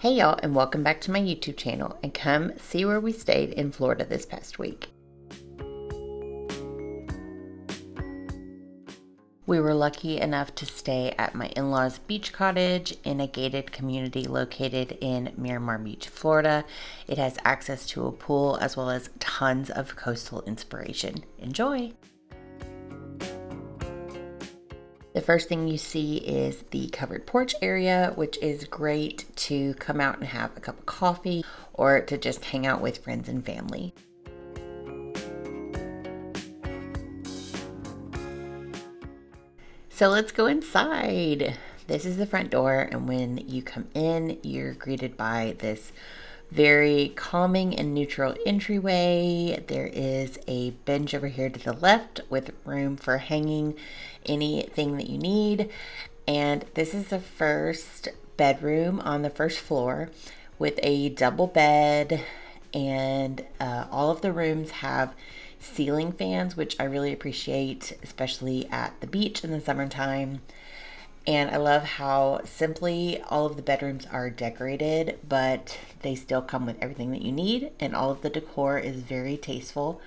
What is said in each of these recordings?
Hey y'all, and welcome back to my YouTube channel, and come see where we stayed in Florida this past week. We were lucky enough to stay at my in-laws' beach cottage in a gated community located in Miramar Beach, Florida. It has access to a pool as well as tons of coastal inspiration. Enjoy! The first thing you see is the covered porch area, which is great to come out and have a cup of coffee or to just hang out with friends and family. So let's go inside. This is the front door, and when you come in, you're greeted by this very calming and neutral entryway. There is a bench over here to the left with room for hanging anything that you need. And this is the first bedroom on the first floor with a double bed, and all of the rooms have ceiling fans, which I really appreciate, especially at the beach in the summertime. And I love how simply all of the bedrooms are decorated, but they still come with everything that you need, and all of the decor is very tasteful.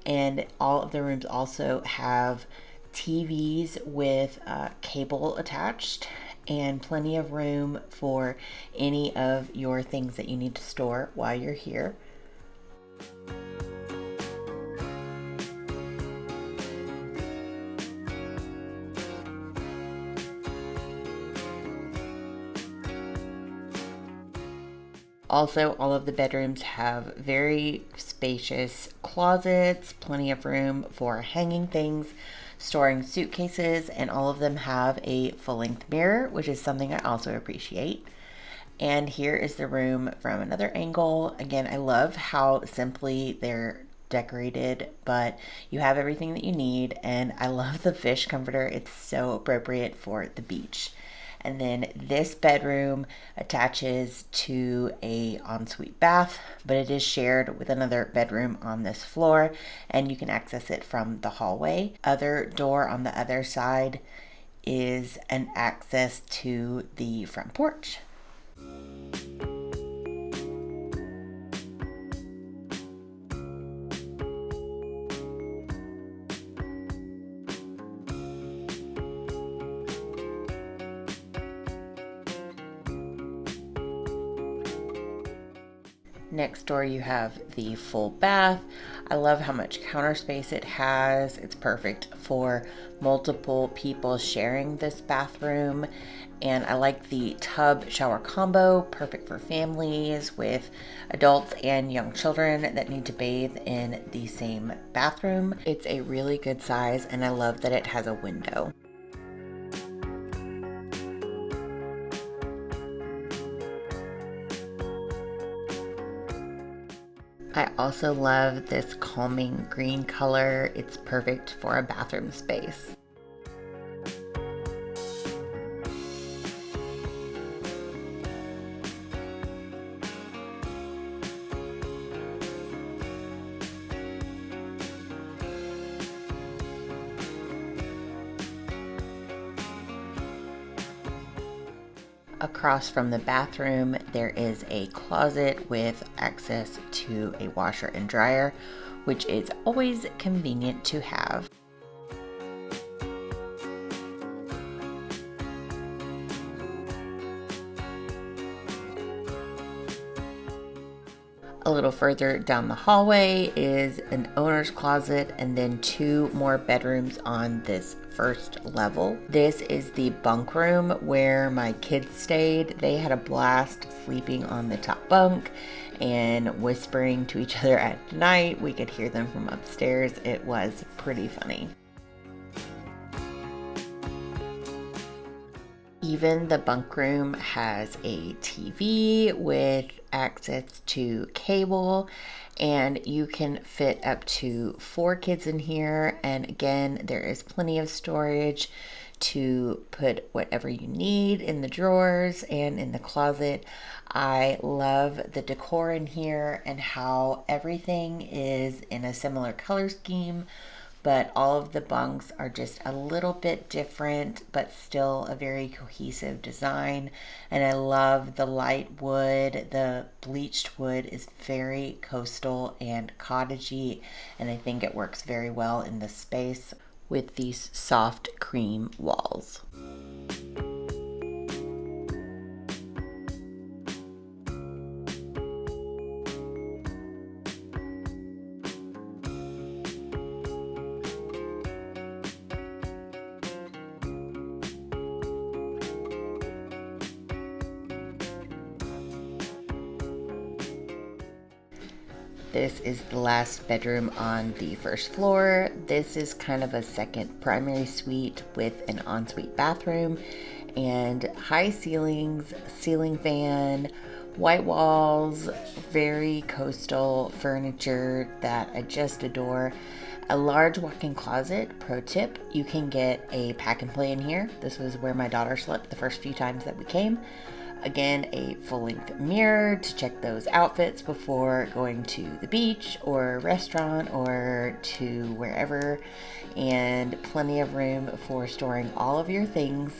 And all of the rooms also have TVs with cable attached, and plenty of room for any of your things that you need to store while you're here. Also, all of the bedrooms have very spacious closets, plenty of room for hanging things, storing suitcases, and all of them have a full-length mirror, which is something I also appreciate. And here is the room from another angle. Again, I love how simply they're decorated, but you have everything that you need, and I love the fish comforter. It's so appropriate for the beach. And then this bedroom attaches to a ensuite bath, but it is shared with another bedroom on this floor, and you can access it from the hallway. Other door on the other side is an access to the front porch. Next door you have the full bath. I love how much counter space it has. It's perfect for multiple people sharing this bathroom. And I like the tub shower combo, perfect for families with adults and young children that need to bathe in the same bathroom. It's a really good size, and I love that it has a window. I also love this calming green color. It's perfect for a bathroom space. Across from the bathroom, there is a closet with access to a washer and dryer, which is always convenient to have. A little further down the hallway is an owner's closet, and then two more bedrooms on this first level. This is the bunk room where my kids stayed. They had a blast sleeping on the top bunk and whispering to each other at night. We could hear them from upstairs. It was pretty funny. Even the bunk room has a TV with access to cable, and you can fit up to 4 kids in here. And again, there is plenty of storage to put whatever you need in the drawers and in the closet. I love the decor in here and how everything is in a similar color scheme but all of the bunks are just a little bit different, but still a very cohesive design. And I love the light wood. The bleached wood is very coastal and cottagey, and I think it works very well in this space with these soft cream walls. This is the last bedroom on the first floor. This is kind of a second primary suite with an ensuite bathroom and high ceilings, ceiling fan, white walls, very coastal furniture that I just adore. A large walk-in closet. Pro tip, you can get a pack and play in here. This was where my daughter slept the first few times that we came. Again, a full-length mirror to check those outfits before going to the beach or restaurant or to wherever, and plenty of room for storing all of your things.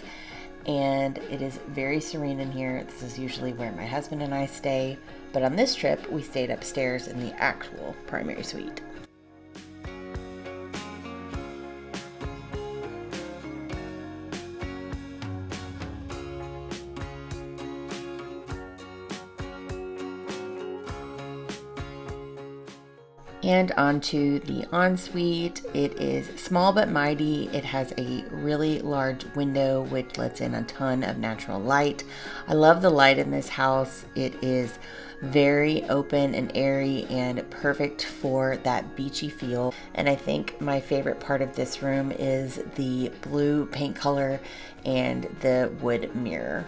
And it is very serene in here. This is usually where my husband and I stay, but on this trip we stayed upstairs in the actual primary suite. And onto the ensuite. It is small but mighty. It has a really large window which lets in a ton of natural light. I love the light in this house. It is very open and airy and perfect for that beachy feel. And I think my favorite part of this room is the blue paint color and the wood mirror.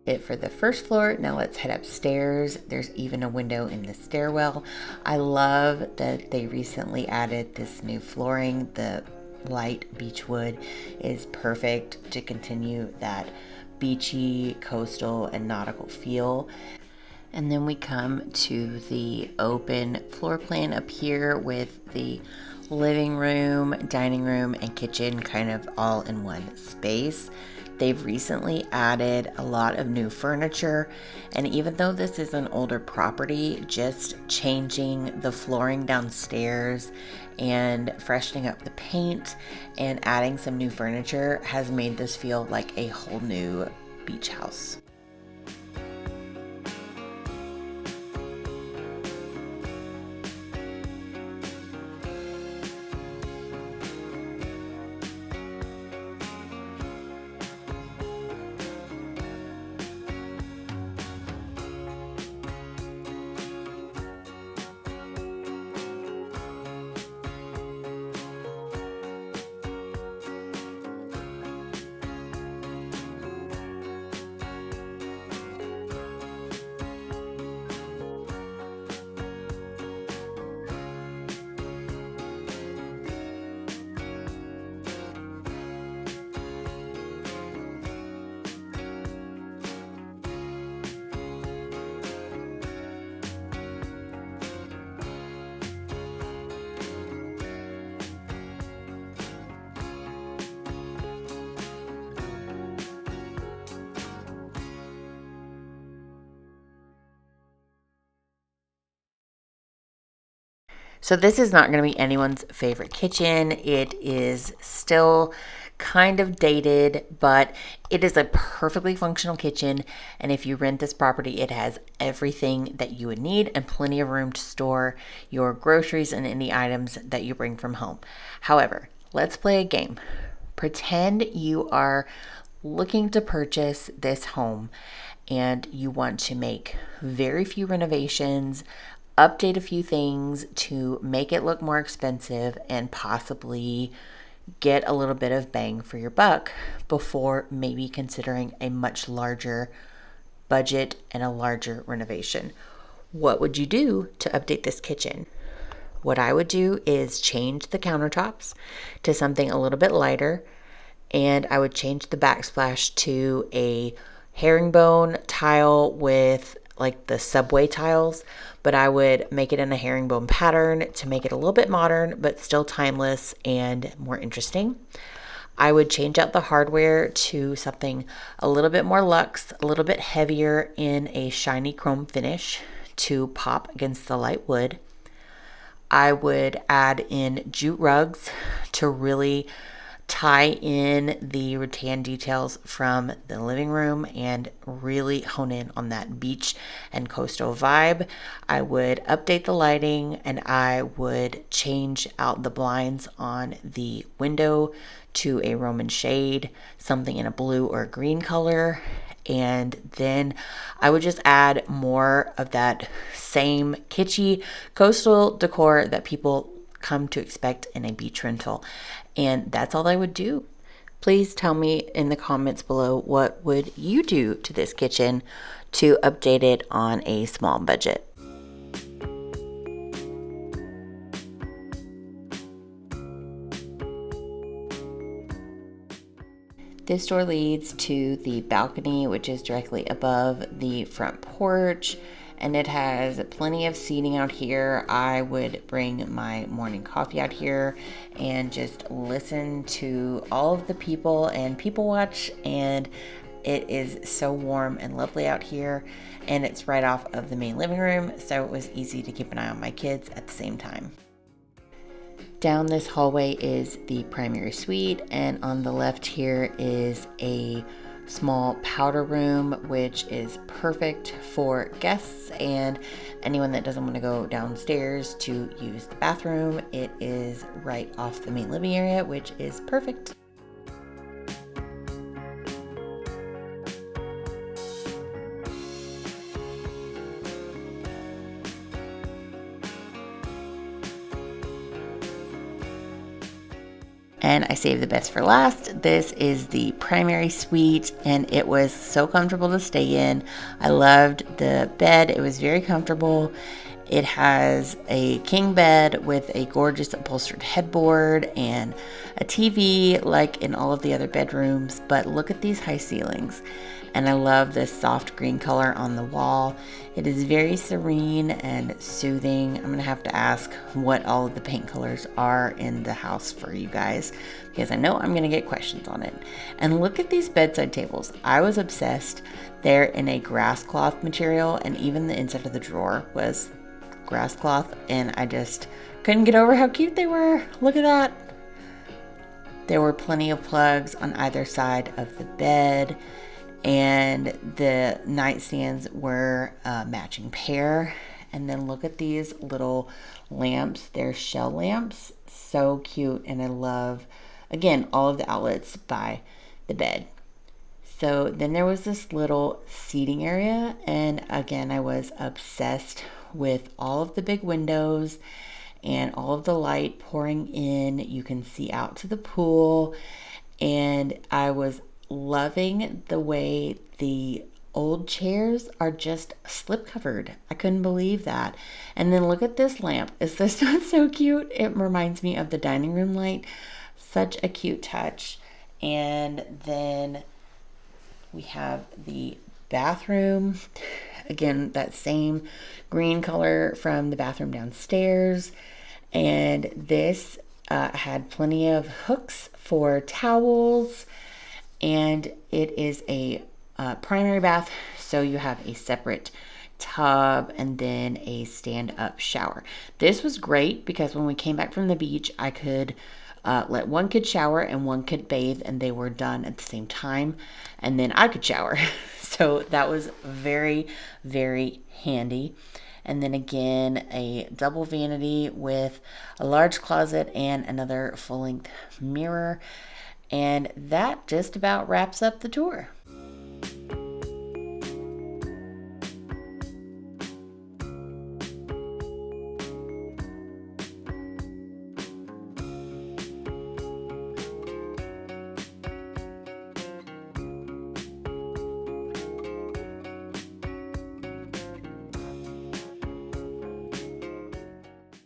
It for the first floor. Now let's head upstairs. There's even a window in the stairwell. I love that they recently added this new flooring. The light beech wood is perfect to continue that beachy, coastal, and nautical feel. And then we come to the open floor plan up here with the living room, dining room, and kitchen kind of all in one space. They've recently added a lot of new furniture, and even though this is an older property, just changing the flooring downstairs and freshening up the paint and adding some new furniture has made this feel like a whole new beach house. So this is not going to be anyone's favorite kitchen. It is still kind of dated, but it is a perfectly functional kitchen. And if you rent this property, it has everything that you would need and plenty of room to store your groceries and any items that you bring from home. However, let's play a game. Pretend you are looking to purchase this home and you want to make very few renovations, update a few things to make it look more expensive and possibly get a little bit of bang for your buck before maybe considering a much larger budget and a larger renovation. What would you do to update this kitchen? What I would do is change the countertops to something a little bit lighter, and I would change the backsplash to a herringbone tile with like the subway tiles, but I would make it in a herringbone pattern to make it a little bit modern, but still timeless and more interesting. I would change out the hardware to something a little bit more luxe, a little bit heavier in a shiny chrome finish to pop against the light wood. I would add in jute rugs to really tie in the rattan details from the living room and really hone in on that beach and coastal vibe. I would update the lighting, and I would change out the blinds on the window to a Roman shade, something in a blue or a green color. And then I would just add more of that same kitschy coastal decor that people come to expect in a beach rental. And that's all I would do. Please tell me in the comments below, what would you do to this kitchen to update it on a small budget? This door leads to the balcony, which is directly above the front porch, and it has plenty of seating out here. I would bring my morning coffee out here and just listen to all of the people and people watch, and it is so warm and lovely out here, and it's right off of the main living room, so it was easy to keep an eye on my kids at the same time. Down this hallway is the primary suite, and on the left here is a small powder room, which is perfect for guests and anyone that doesn't want to go downstairs to use the bathroom. It is right off the main living area, which is perfect. And I saved the best for last. This is the primary suite, and it was so comfortable to stay in. I loved the bed. It was very comfortable. It has a king bed with a gorgeous upholstered headboard and a TV like in all of the other bedrooms, but look at these high ceilings. And I love this soft green color on the wall. It is very serene and soothing. I'm gonna have to ask what all of the paint colors are in the house for you guys, because I know I'm gonna get questions on it. And look at these bedside tables. I was obsessed. They're in a grass cloth material, and even the inside of the drawer was grass cloth, and I just couldn't get over how cute they were. Look at that. There were plenty of plugs on either side of the bed, and the nightstands were a matching pair. And then look at these little lamps. They're shell lamps. So cute. And I love, again, all of the outlets by the bed. So then there was this little seating area. And again, I was obsessed with all of the big windows and all of the light pouring in. You can see out to the pool. And I was loving the way the old chairs are just slip covered. I couldn't believe that. And then look at this lamp. Is this not so cute? It reminds me of the dining room light. Such a cute touch. And then we have the bathroom. Again, that same green color from the bathroom downstairs. And this had plenty of hooks for towels. And it is a primary bath, so you have a separate tub and then a stand-up shower. This was great because when we came back from the beach, I could let one kid shower and one kid bathe, and they were done at the same time, and then I could shower. So that was very, very handy. And then again, a double vanity with a large closet and another full-length mirror. And that just about wraps up the tour.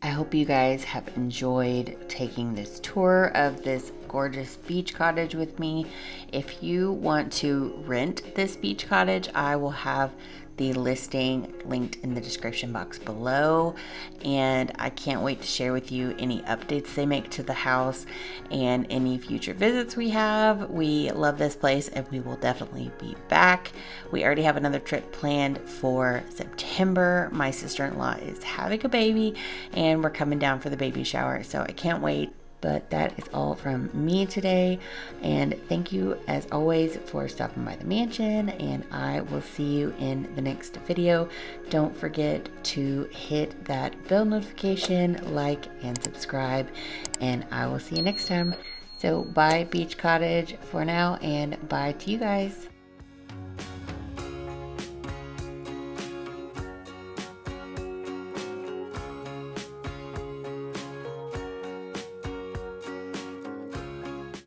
I hope you guys have enjoyed taking this tour of this gorgeous beach cottage with me. If you want to rent this beach cottage, I will have the listing linked in the description box below, and I can't wait to share with you any updates they make to the house and any future visits we have. We love this place and we will definitely be back. We already have another trip planned for September. My sister-in-law is having a baby and we're coming down for the baby shower, so I can't wait. But that is all from me today, and thank you as always for stopping by the mansion, and I will see you in the next video. Don't forget to hit that bell notification, like, and subscribe, and I will see you next time. So bye Beach Cottage for now, and bye to you guys.